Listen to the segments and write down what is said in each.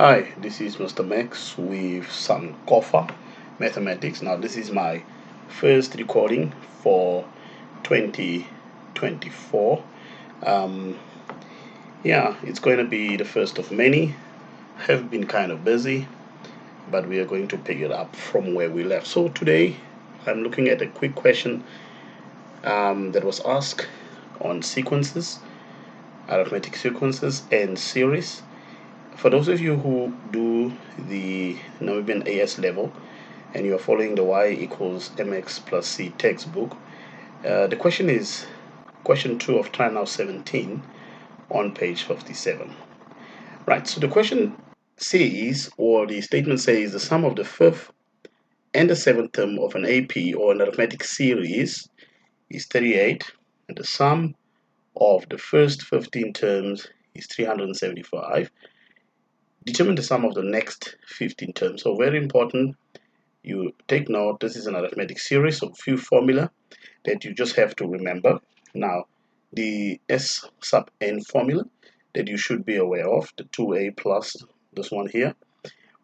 Hi, this is Mr. Max with Sankofa Mathematics. Now, this is my first recording for 2024. Um, yeah, it's going to be the first of many. Have been kind of busy, but we are going to pick it up from where we left. So, today I'm looking at a quick question that was asked on sequences, arithmetic sequences, and series. For those of you who do the Namibian AS level and you are following the y equals mx plus c textbook, the question is question 2 of try now 17 on page 57. Right, so the question says, or the statement says, the sum of the fifth and the seventh term of an AP or an arithmetic series is 38, and the sum of the first 15 terms is 375. Determine the sum of the next 15 terms. So very important, you take note, this is an arithmetic series of few formula that you just have to remember. Now, the S sub n formula that you should be aware of, the 2a plus this one here,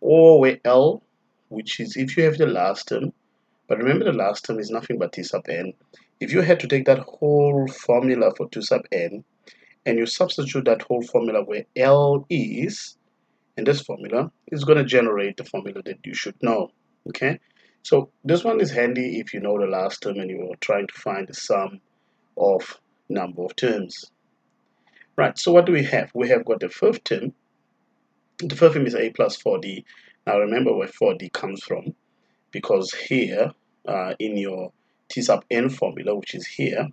or where L, which is if you have the last term, but remember the last term is nothing but T sub n. If you had to take that whole formula for 2 sub n and you substitute that whole formula where L is, and this formula is going to generate the formula that you should know. Okay, so this one is handy if you know the last term and you are trying to find the sum of number of terms. Right, so what do we have? We have got the fifth term. The fifth term is a plus 4d. Now remember where 4d comes from, because here in your t sub n formula, which is here,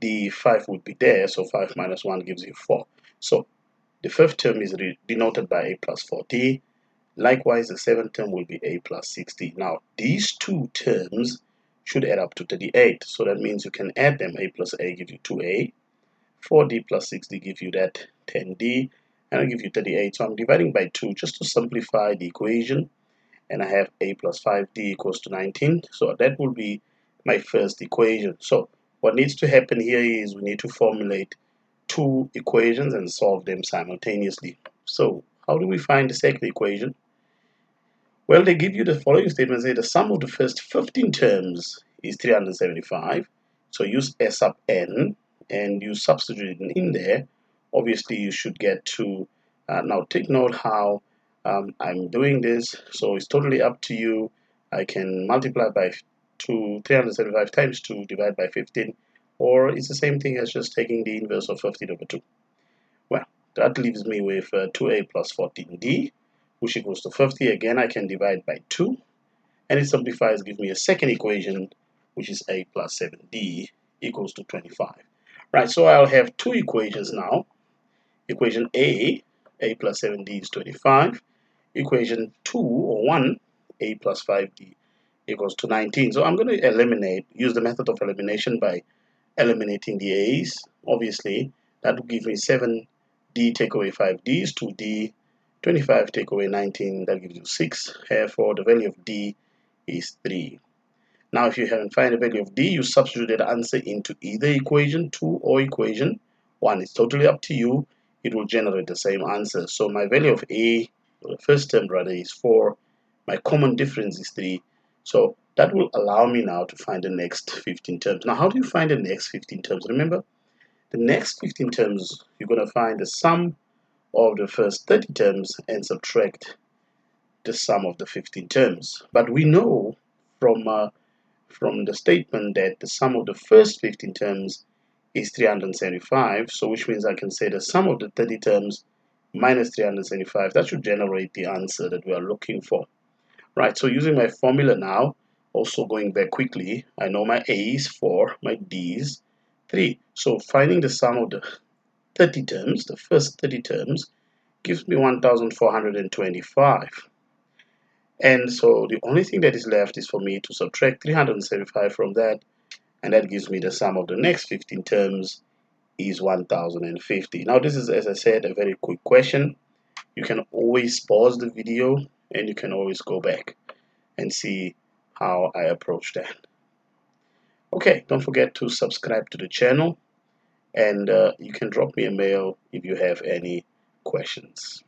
the 5 would be there, so 5 minus 1 gives you 4. So the fifth term is denoted by a plus 4d. Likewise, the seventh term will be a plus 60. Now, these two terms should add up to 38. So that means you can add them. A plus a gives you 2a. 4d plus 60 gives you that 10d. And I'll give you 38. So I'm dividing by 2 just to simplify the equation. And I have a plus 5d equals to 19. So that will be my first equation. So what needs to happen here is we need to formulate two equations and solve them simultaneously. So how do we find the second equation? Well, they give you the following statement. Say the sum of the first 15 terms is 375. So use S sub n and you substitute it in there. Obviously, you should get to, now take note how I'm doing this. So it's totally up to you. I can multiply by 375 times 2 divided by 15. Or it's the same thing as just taking the inverse of 15 over 2. Well, that leaves me with 2a plus 14d, which equals to 50. Again, I can divide by 2, and it simplifies, gives me a second equation, which is a plus 7d equals to 25. Right, so I'll have two equations now. Equation a plus 7d is 25. Equation 2, or 1, a plus 5d equals to 19. So I'm going to use the method of elimination by eliminating the a's. Obviously, that will give me 7d take away 5d is 2d, 25 take away 19, that gives you 6. Therefore, the value of d is 3. Now, if you haven't found the value of d, you substitute that answer into either equation 2 or equation 1. It's totally up to you. It will generate the same answer. So my value of a, or the first term rather, is 4. My common difference is 3. So that will allow me now to find the next 15 terms. Now, how do you find the next 15 terms? Remember, the next 15 terms, you're going to find the sum of the first 30 terms and subtract the sum of the 15 terms. But we know from the statement that the sum of the first 15 terms is 375, so which means I can say the sum of the 30 terms minus 375. That should generate the answer that we are looking for. Right, so using my formula now, also going back quickly, I know my A is 4, my D is 3. So finding the sum of the 30 terms, the first 30 terms, gives me 1425. And so the only thing that is left is for me to subtract 375 from that, and that gives me the sum of the next 15 terms is 1050. Now this is, as I said, a very quick question. You can always pause the video and you can always go back and see how I approach that. Okay, don't forget to subscribe to the channel, and you can drop me a mail if you have any questions.